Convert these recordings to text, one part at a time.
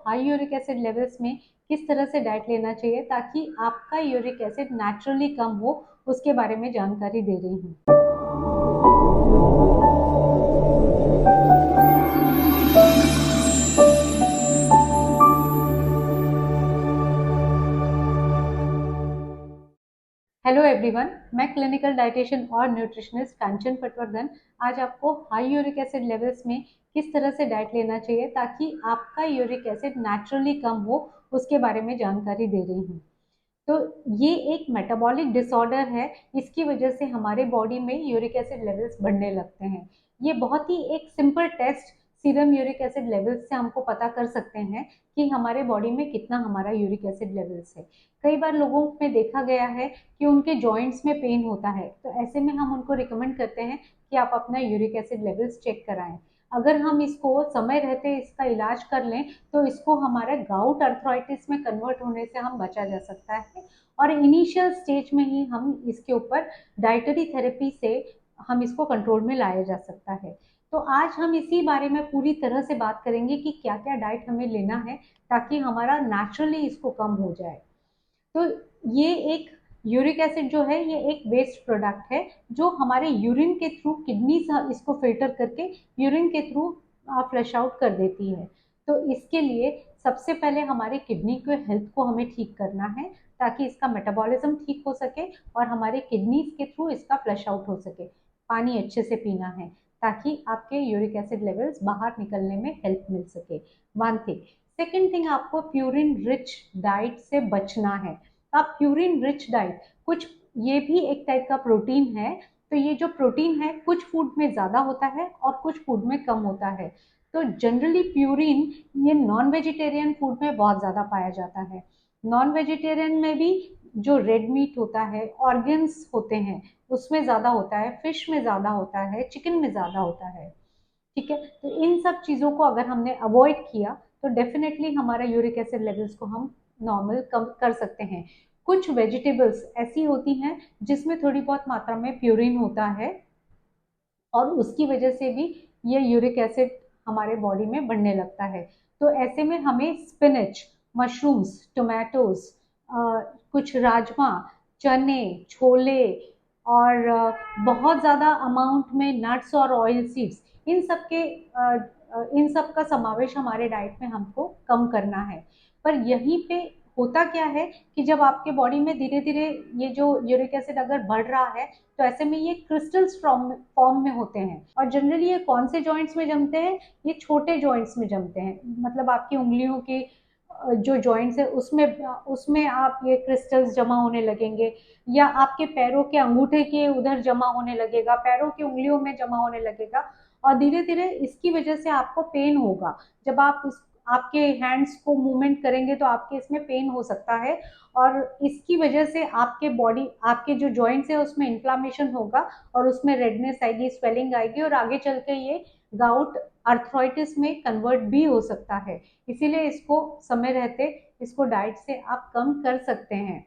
High uric acid levels में किस तरह से डाइट लेना चाहिए ताकि आपका यूरिक एसिड नेचुरली कम हो, उसके बारे में जानकारी दे रही हूँ। हेलो एवरीवन, मैं क्लिनिकल डाइटिशियन और न्यूट्रिशनिस्ट कांचन पटवर्धन आज आपको हाई यूरिक एसिड लेवल्स में किस तरह से डाइट लेना चाहिए ताकि आपका यूरिक एसिड नेचुरली कम हो, उसके बारे में जानकारी दे रही हूँ। तो ये एक मेटाबॉलिक डिसऑर्डर है, इसकी वजह से हमारे बॉडी में यूरिक एसिड लेवल्स बढ़ने लगते हैं। ये बहुत ही एक simple test serum uric acid levels से हमको पता कर सकते हैं कि हमारे बॉडी में कितना हमारा यूरिक एसिड लेवल्स है। कई बार लोगों में देखा गया है कि उनके जॉइंट्स में पेन होता है, तो ऐसे में हम उनको रिकमेंड करते हैं कि आप अपना यूरिक एसिड लेवल्स चेक कराएं। अगर हम इसको समय रहते इसका इलाज कर लें तो इसको हमारे गाउट अर्थराइटिस में कन्वर्ट होने से हम बचा जा सकता है और इनिशियल स्टेज में ही हम इसके ऊपर डाइटरी थेरेपी से हम इसको कंट्रोल में लाया जा सकता है। तो आज हम इसी बारे में पूरी तरह से बात करेंगे कि क्या क्या डाइट हमें लेना है ताकि हमारा नेचुरली इसको कम हो जाए। तो ये एक यूरिक एसिड जो है ये एक वेस्ट प्रोडक्ट है जो हमारे यूरिन के थ्रू किडनी इसको फिल्टर करके यूरिन के थ्रू फ्लश आउट कर देती है। तो इसके लिए सबसे पहले हमारे किडनी के हेल्थ को हमें ठीक करना है ताकि इसका मेटाबॉलिज्म ठीक हो सके और हमारे किडनीज के थ्रू इसका फ्लश आउट हो सके। पानी अच्छे से पीना है ताकि आपके यूरिक एसिड लेवल्स बाहर निकलने में हेल्प मिल सके। One thing. सेकेंड थिंग, आपको प्यूरिन रिच डाइट से बचना है। आप प्यूरिन रिच डाइट, कुछ ये भी एक टाइप का प्रोटीन है, तो ये जो प्रोटीन है कुछ फूड में ज़्यादा होता है और कुछ फूड में कम होता है। तो जनरली प्यूरिन ये नॉन वेजिटेरियन फूड में बहुत ज़्यादा पाया जाता है। नॉन वेजिटेरियन में भी जो रेड मीट होता है, ऑर्गन्स होते हैं, उसमें ज़्यादा होता है, फिश में ज़्यादा होता है, चिकन में ज़्यादा होता है। ठीक है, तो इन सब चीज़ों को अगर हमने अवॉइड किया तो डेफिनेटली हमारा यूरिक एसिड लेवल्स को हम नॉर्मल कम कर सकते हैं। कुछ वेजिटेबल्स ऐसी होती हैं जिसमें थोड़ी बहुत मात्रा में प्यूरिन होता है और उसकी वजह से भी ये यूरिक एसिड हमारे बॉडी में बढ़ने लगता है। तो ऐसे में हमें स्पिनच, मशरूम्स, टोमेटोज, कुछ राजमा, चने, छोले और बहुत ज़्यादा अमाउंट में नट्स और ऑयल सीड्स, इन सब का समावेश हमारे डाइट में हमको कम करना है। पर यहीं पे होता क्या है कि जब आपके बॉडी में धीरे धीरे ये जो यूरिक एसिड अगर बढ़ रहा है तो ऐसे में ये क्रिस्टल्स फॉर्म में होते हैं और जनरली ये कौन से जॉइंट्स में जमते हैं, ये छोटे जॉइंट्स में जमते हैं। मतलब आपकी उंगलियों के जो जॉइंट्स है उसमें उसमें आप ये क्रिस्टल्स जमा होने लगेंगे, या आपके पैरों के अंगूठे के उधर जमा होने लगेगा, पैरों की उंगलियों में जमा होने लगेगा और धीरे धीरे इसकी वजह से आपको पेन होगा। जब आप आपके हैंड्स को मूवमेंट करेंगे तो आपके इसमें पेन हो सकता है और इसकी वजह से आपके बॉडी, आपके जो जॉइंट्स है उसमें इन्फ्लामेशन होगा और उसमें रेडनेस आएगी, स्वेलिंग आएगी और आगे चल के ये गाउट अर्थराइटिस में कन्वर्ट भी हो सकता है। इसीलिए इसको समय रहते इसको डाइट से आप कम कर सकते हैं।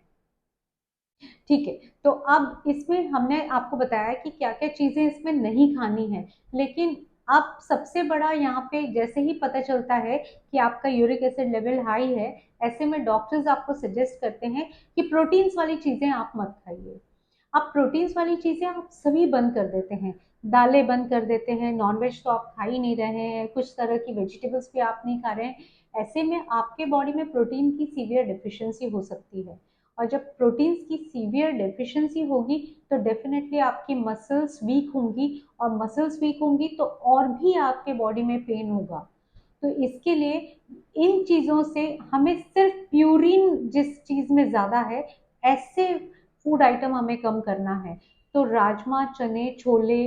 ठीक है, तो अब इसमें हमने आपको बताया कि क्या क्या चीजें इसमें नहीं खानी है, लेकिन अब सबसे बड़ा यहाँ पे जैसे ही पता चलता है कि आपका यूरिक एसिड लेवल हाई है, ऐसे में डॉक्टर्स आपको सजेस्ट करते हैं कि प्रोटीन्स वाली चीजें आप मत खाइए। आप प्रोटीन्स वाली चीजें आप सभी बंद कर देते हैं, दालें बंद कर देते हैं, नॉनवेज तो आप खा ही नहीं रहे हैं, कुछ तरह की वेजिटेबल्स भी आप नहीं खा रहे हैं। ऐसे में आपके बॉडी में प्रोटीन की सीवियर डिफिशियंसी हो सकती है और जब प्रोटीन्स की सीवियर डेफिशिएंसी होगी तो डेफिनेटली आपकी मसल्स वीक होंगी और मसल्स वीक होंगी तो और भी आपके बॉडी में पेन होगा। तो इसके लिए इन चीज़ों से हमें सिर्फ प्यूरिन जिस चीज़ में ज़्यादा है ऐसे फूड आइटम हमें कम करना है। तो राजमा, चने, छोले,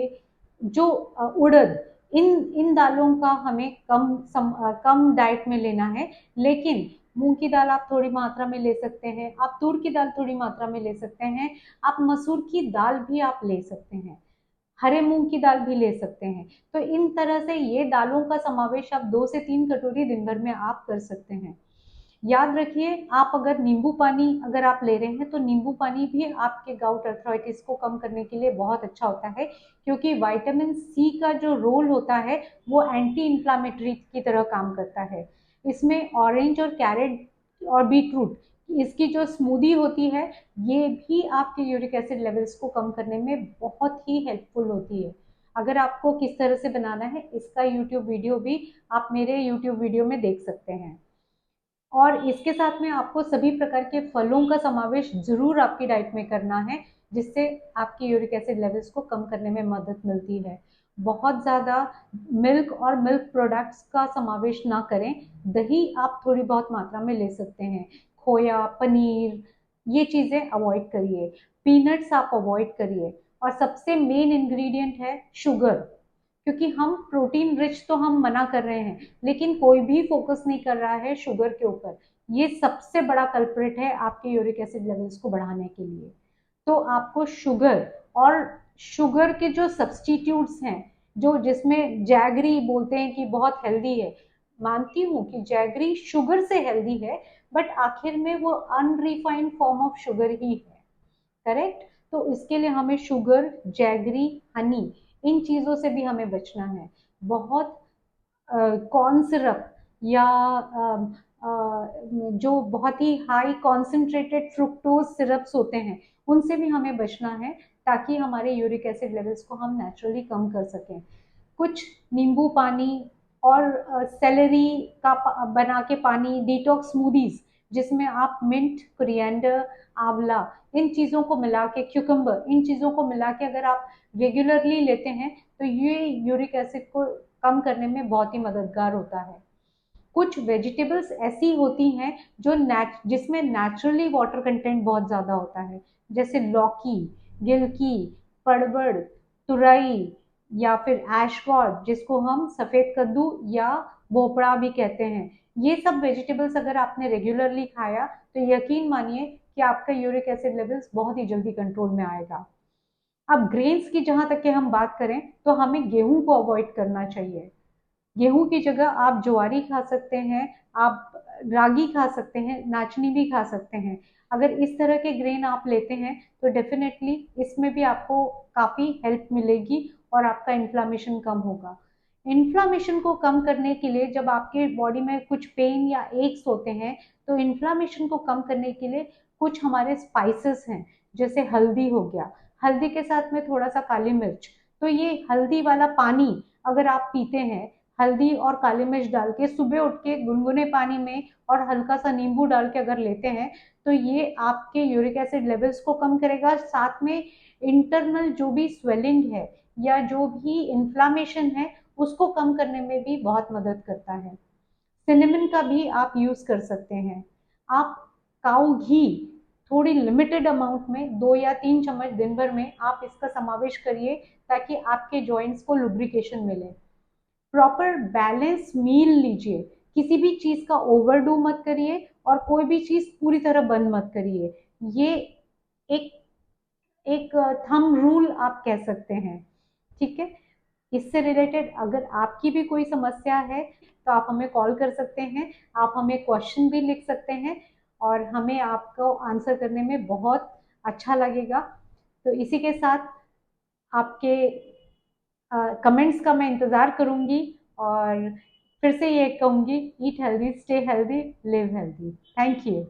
जो उड़द, इन इन दालों का हमें कम डाइट में लेना है। लेकिन मूंग की दाल आप थोड़ी मात्रा में ले सकते हैं, आप तूर की दाल थोड़ी मात्रा में ले सकते हैं, आप मसूर की दाल भी आप ले सकते हैं, हरे मूंग की दाल भी ले सकते हैं। तो इन तरह से ये दालों का समावेश आप 2 से 3 कटोरी दिन भर में आप कर सकते हैं। याद रखिए, आप अगर नींबू पानी अगर आप ले रहे हैं तो नींबू पानी भी आपके गाउट अर्थराइटिस को कम करने के लिए बहुत अच्छा होता है, क्योंकि विटामिन सी का जो रोल होता है वो एंटी इंफ्लामेटरी की तरह काम करता है। इसमें ऑरेंज और कैरेट और बीटरूट, इसकी जो स्मूदी होती है, ये भी आपके यूरिक एसिड लेवल्स को कम करने में बहुत ही हेल्पफुल होती है। अगर आपको किस तरह से बनाना है, इसका यूट्यूब वीडियो भी आप मेरे यूट्यूब वीडियो में देख सकते हैं। और इसके साथ में आपको सभी प्रकार के फलों का समावेश जरूर आपकी डाइट में करना है, जिससे आपकी यूरिक एसिड लेवल्स को कम करने में मदद मिलती है। बहुत ज़्यादा मिल्क और मिल्क प्रोडक्ट्स का समावेश ना करें। दही आप थोड़ी बहुत मात्रा में ले सकते हैं। खोया, पनीर, ये चीज़ें अवॉइड करिए। पीनट्स आप अवॉइड करिए। और सबसे मेन इंग्रेडिएंट है शुगर, क्योंकि हम प्रोटीन रिच तो हम मना कर रहे हैं, लेकिन कोई भी फोकस नहीं कर रहा है शुगर के ऊपर। ये सबसे बड़ा कल्प्रिट है आपके यूरिक एसिड लेवल्स को बढ़ाने के लिए। तो आपको शुगर और शुगर के जो सब्सटीट्यूट्स हैं, जो जिसमें जैगरी बोलते हैं कि बहुत हेल्दी है, मानती हूँ कि जैगरी शुगर से हेल्दी है, बट आखिर में वो अनरिफाइंड फॉर्म ऑफ शुगर ही है, करेक्ट। तो इसके लिए हमें शुगर, जैगरी, हनी, इन चीज़ों से भी हमें बचना है। बहुत कॉर्न सिरप या जो बहुत ही हाई कॉन्सेंट्रेटेड फ्रुक्टोज सिरप्स होते हैं, उनसे भी हमें बचना है, ताकि हमारे यूरिक एसिड लेवल्स को हम नेचुरली कम कर सकें। कुछ नींबू पानी और सेलेरी का बना के पानी, डिटॉक्स स्मूदीज, जिसमें आप मिंट, कोरिएंडर, आंवला, इन चीज़ों को मिला के, क्यूकम्बर, इन चीज़ों को मिला के अगर आप रेगुलरली लेते हैं, तो ये यूरिक एसिड को कम करने में बहुत ही मददगार होता है। कुछ वेजिटेबल्स ऐसी होती हैं जो जिसमें नेचुरली वाटर कंटेंट बहुत ज़्यादा होता है, जैसे लौकी, गिलकी, पड़बड़, तुरई, या फिर एशगॉर्ड, जिसको हम सफ़ेद कद्दू या भोपड़ा भी कहते हैं। ये सब वेजिटेबल्स अगर आपने रेगुलरली खाया, तो यकीन मानिए कि आपका यूरिक एसिड लेवल्स बहुत ही जल्दी कंट्रोल में आएगा। अब ग्रेन्स की जहां तक के हम बात करें, तो हमें गेहूं को अवॉइड करना चाहिए। गेहूं की जगह आप ज्वारी खा सकते हैं, आप रागी खा सकते हैं, नाचनी भी खा सकते हैं। अगर इस तरह के ग्रेन आप लेते हैं, तो डेफिनेटली इसमें भी आपको काफ़ी हेल्प मिलेगी और आपका इन्फ्लामेशन कम होगा। इन्फ्लामेशन को कम करने के लिए, जब आपके बॉडी में कुछ पेन या एक्स होते हैं, तो इन्फ्लामेशन को कम करने के लिए कुछ हमारे स्पाइसेस हैं, जैसे हल्दी हो गया, हल्दी के साथ में थोड़ा सा काली मिर्च। तो ये हल्दी वाला पानी अगर आप पीते हैं, हल्दी और काली मिर्च डाल के सुबह उठ के गुनगुने पानी में और हल्का सा नींबू डाल के अगर लेते हैं, तो ये आपके यूरिक एसिड लेवल्स को कम करेगा। साथ में इंटरनल जो भी स्वेलिंग है या जो भी इन्फ्लामेशन है, उसको कम करने में भी बहुत मदद करता है। सिनेमन का भी आप यूज कर सकते हैं। आप काऊ घी थोड़ी लिमिटेड अमाउंट में 2 या 3 चम्मच दिन भर में आप इसका समावेश करिए, ताकि आपके जॉइंट्स को लुब्रिकेशन मिले। प्रॉपर बैलेंस मील लीजिए, किसी भी चीज का ओवरडू मत करिए और कोई भी चीज पूरी तरह बंद मत करिए। ये एक एक थंब रूल आप कह सकते हैं, ठीक है। इससे रिलेटेड अगर आपकी भी कोई समस्या है, तो आप हमें कॉल कर सकते हैं, आप हमें क्वेश्चन भी लिख सकते हैं, और हमें आपको आंसर करने में बहुत अच्छा लगेगा। तो इसी के साथ आपके कमेंट्स का मैं इंतज़ार करूंगी, और फिर से ये कहूंगी, eat healthy, stay healthy, live healthy. Thank you.